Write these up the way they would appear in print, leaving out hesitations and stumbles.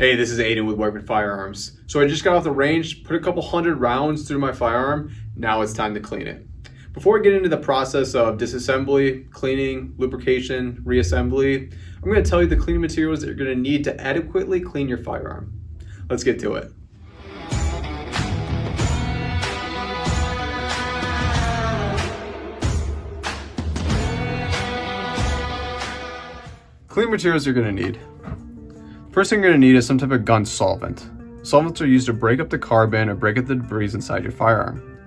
Hey, this is Aiden with Workman Firearms. So I just got off the range, put a couple hundred rounds through my firearm. Now it's time to clean it. Before we get into the process of disassembly, cleaning, lubrication, reassembly, I'm going to tell you the cleaning materials that you're going to need to adequately clean your firearm. Let's get to it. Cleaning materials you're going to need. First thing you're going to need is some type of gun solvent. Solvents are used to break up the carbon or break up the debris inside your firearm.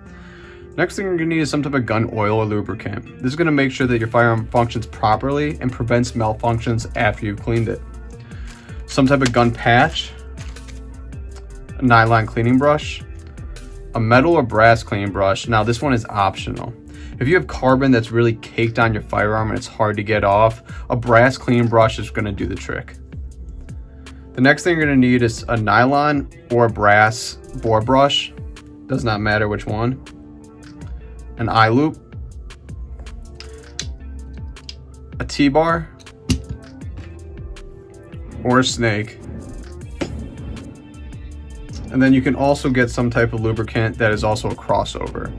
Next thing you're going to need is some type of gun oil or lubricant. This is going to make sure that your firearm functions properly and prevents malfunctions after you've cleaned it. Some type of gun patch, a nylon cleaning brush, a metal or brass cleaning brush. Now this one is optional. If you have carbon that's really caked on your firearm and it's hard to get off, a brass cleaning brush is going to do the trick. The next thing you're going to need is a nylon or brass bore brush, does not matter which one, an eye loop, a T-bar, or a snake. And then you can also get some type of lubricant that is also a crossover.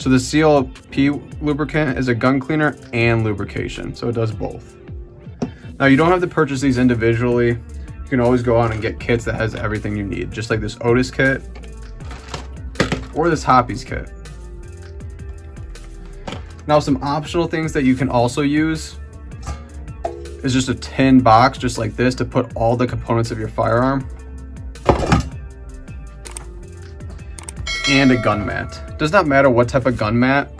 So the CLP lubricant is a gun cleaner and lubrication, so it does both. Now you don't have to purchase these individually. You can always go out and get kits that has everything you need, just like this Otis kit or this Hoppies kit. Now some optional things that you can also use is just a tin box just like this to put all the components of your firearm, and a gun mat. Does not matter what type of gun mat,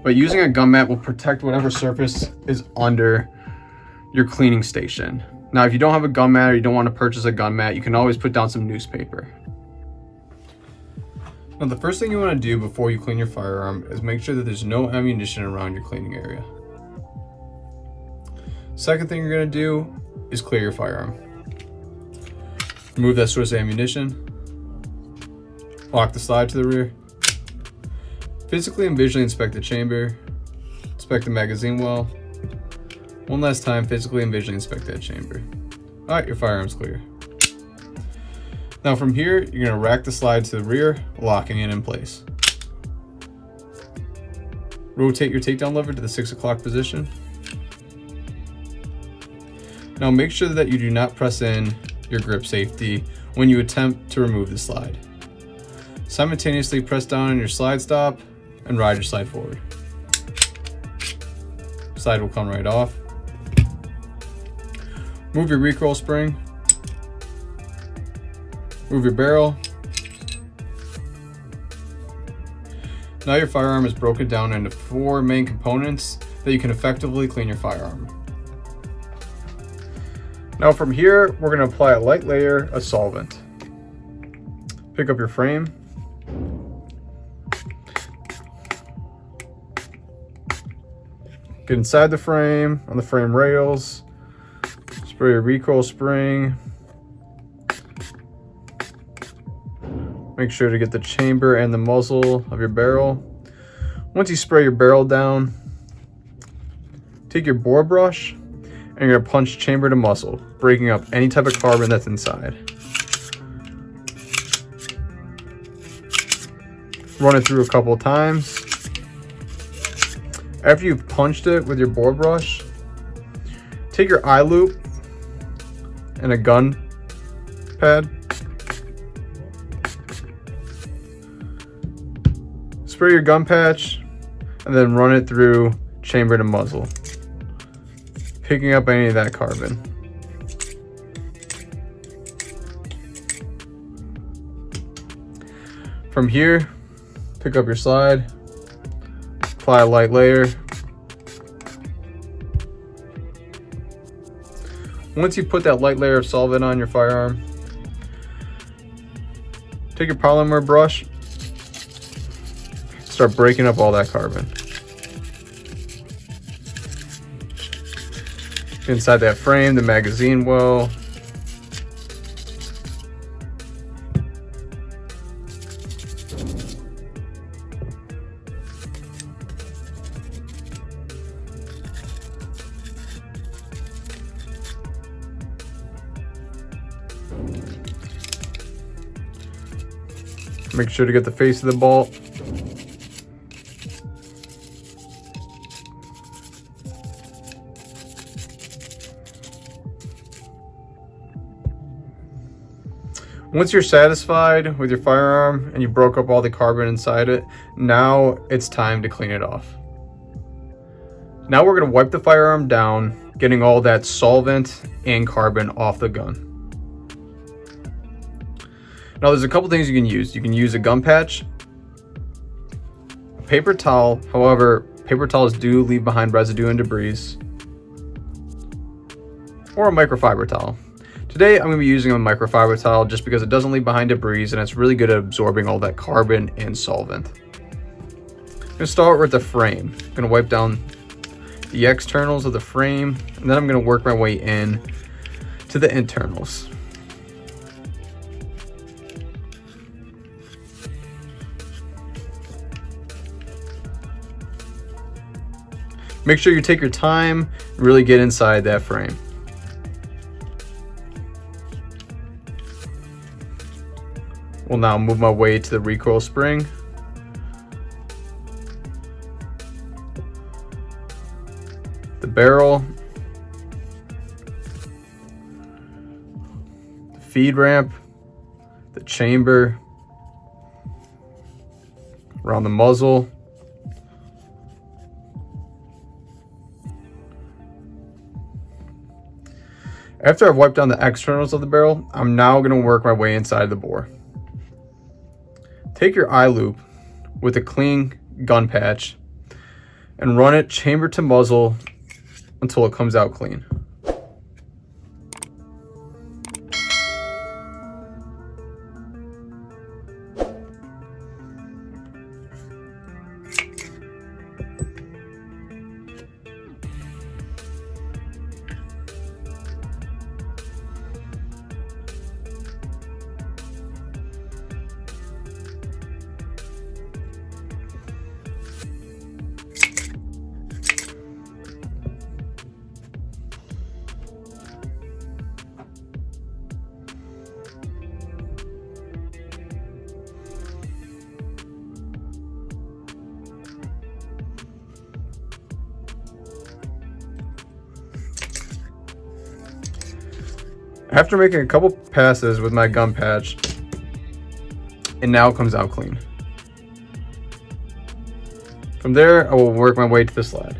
but using a gun mat will protect whatever surface is under your cleaning station. Now, if you don't have a gun mat or you don't want to purchase a gun mat, you can always put down some newspaper. Now, the first thing you want to do before you clean your firearm is make sure that there's no ammunition around your cleaning area. Second thing you're going to do is clear your firearm. Remove that source of ammunition. Lock the slide to the rear. Physically and visually inspect the chamber. Inspect the magazine well. One last time, physically and visually inspect that chamber. All right, your firearm's clear. Now from here, you're gonna rack the slide to the rear, locking it in place. Rotate your takedown lever to the 6 o'clock position. Now make sure that you do not press in your grip safety when you attempt to remove the slide. Simultaneously press down on your slide stop and ride your slide forward. Slide will come right off. Move your recoil spring. Move your barrel. Now your firearm is broken down into 4 main components that you can effectively clean your firearm. Now from here, we're going to apply a light layer of solvent. Pick up your frame. Get inside the frame, on the frame rails. Spray your recoil spring. Make sure to get the chamber and the muzzle of your barrel. Once you spray your barrel down, take your bore brush and you're going to punch chamber to muzzle, breaking up any type of carbon that's inside. Run it through a couple of times. After you've punched it with your bore brush, take your eye loop and a gun pad. Spray your gun patch and then run it through chamber to muzzle, picking up any of that carbon. From here, pick up your slide, apply a light layer. Once you put that light layer of solvent on your firearm, take your polymer brush, start breaking up all that carbon. Inside that frame, the magazine well. Make sure to get the face of the bolt. Once you're satisfied with your firearm and you broke up all the carbon inside it, now it's time to clean it off. Now we're going to wipe the firearm down, getting all that solvent and carbon off the gun. Now there's a couple things you can use. You can use a gun patch, a paper towel. However, paper towels do leave behind residue and debris, or a microfiber towel. Today I'm going to be using a microfiber towel just because it doesn't leave behind debris and it's really good at absorbing all that carbon and solvent. I'm going to start with the frame. I'm going to wipe down the externals of the frame, and then I'm going to work my way in to the internals. Make sure you take your time and really get inside that frame. Will now move my way to the recoil spring. The barrel. The feed ramp. The chamber. Around the muzzle. After I've wiped down the externals of the barrel, I'm now going to work my way inside the bore. Take your eye loop with a clean gun patch and run it chamber to muzzle until it comes out clean. After making a couple passes with my gun patch, it now comes out clean. From there, I will work my way to the slide.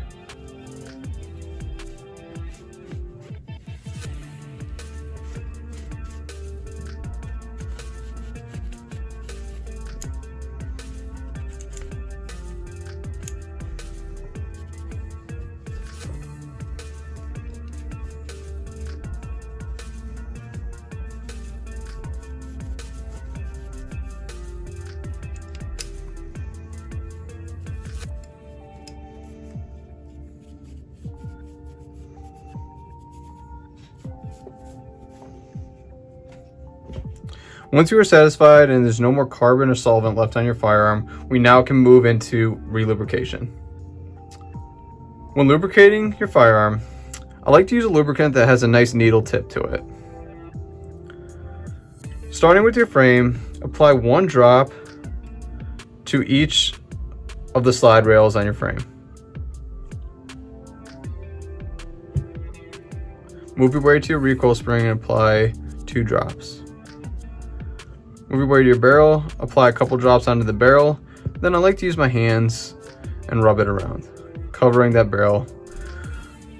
Once you are satisfied and there's no more carbon or solvent left on your firearm, we now can move into relubrication. When lubricating your firearm, I like to use a lubricant that has a nice needle tip to it. Starting with your frame, apply 1 drop to each of the slide rails on your frame. Move your way to your recoil spring and apply 2 drops. Move your way to your barrel, apply a couple drops onto the barrel. Then I like to use my hands and rub it around, covering that barrel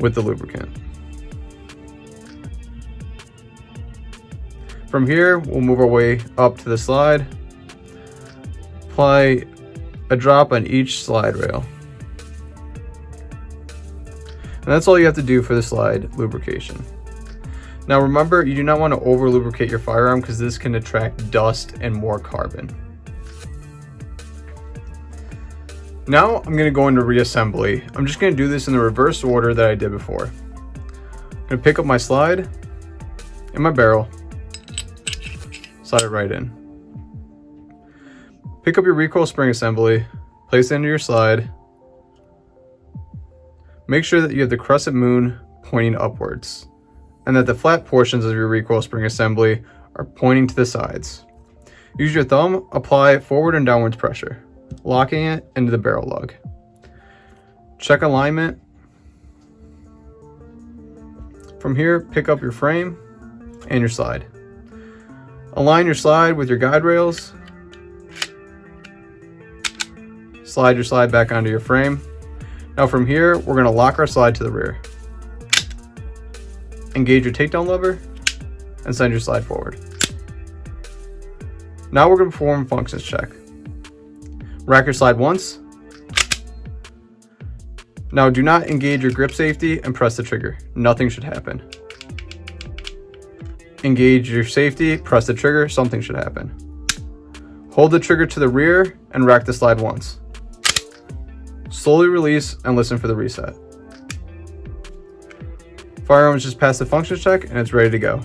with the lubricant. From here, we'll move our way up to the slide. Apply a drop on each slide rail. And that's all you have to do for the slide lubrication. Now remember, you do not want to over lubricate your firearm because this can attract dust and more carbon. Now I'm going to go into reassembly. I'm just going to do this in the reverse order that I did before. I'm going to pick up my slide and my barrel, slide it right in. Pick up your recoil spring assembly, place it into your slide. Make sure that you have the crescent moon pointing upwards, and that the flat portions of your recoil spring assembly are pointing to the sides. Use your thumb, apply forward and downwards pressure, locking it into the barrel lug. Check alignment. From here, pick up your frame and your slide. Align your slide with your guide rails. Slide your slide back onto your frame. Now from here, we're going to lock our slide to the rear. Engage your takedown lever and send your slide forward. Now we're going to perform a functions check. Rack your slide once. Now do not engage your grip safety and press the trigger. Nothing should happen. Engage your safety, press the trigger, something should happen. Hold the trigger to the rear and rack the slide once. Slowly release and listen for the reset. Firearms just passed the functions check and it's ready to go.